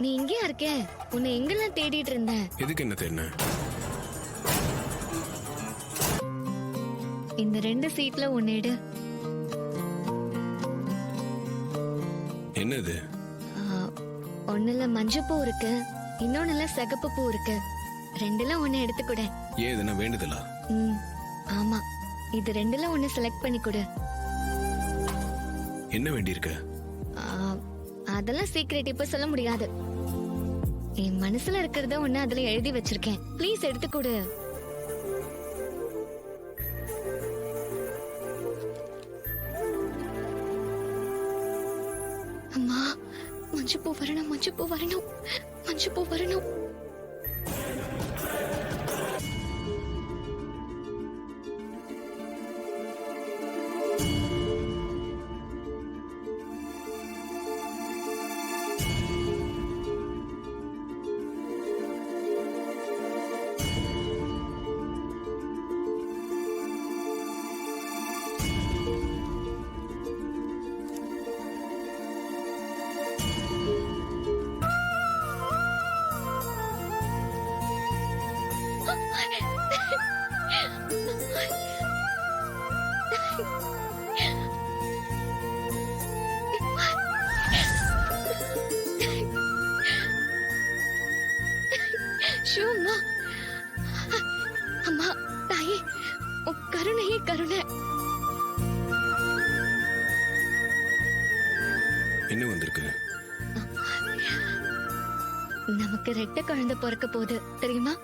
நீ இங்கேயா இருக்க? உன்னை எங்கெல்லாம் தேடிட்டு இருந்தேன். எதுக்கு என்ன தேடின? இந்த 2 சீட்ல ஒன்னு எடு. என்னது? ஒண்ணுல மஞ்சள் பூ இருக்கு, இன்னொன்னுல சிகப்பு பூ இருக்கு. 2ல ஒன்னு எடுத்துக்கூட. ஏன் இதுனா வேண்டுதலா? ஆமா, இது 2ல ஒன்னு செலக்ட் பண்ணி கொடு. என்ன வேண்டியிருக்க? அதெல்லாம் சீக்ரெட், இப்ப சொல்ல முடியாது. என் மனசுல இருக்கிறத ஒன்னு அதுல எழுதி வச்சிருக்கேன். ப்ளீஸ் எடுத்துக்கூடு. அம்மா, மஞ்சப்பூ வரணும், மஞ்சப்பூ வரணும், மஞ்சப்பூ வரணும். அம்மா, அம்மா, தாயே, உன் கருணையே கருணை. என்ன வந்திருக்கு? நமக்கு 2 குழந்தை பிறக்க போகுது தெரியுமா?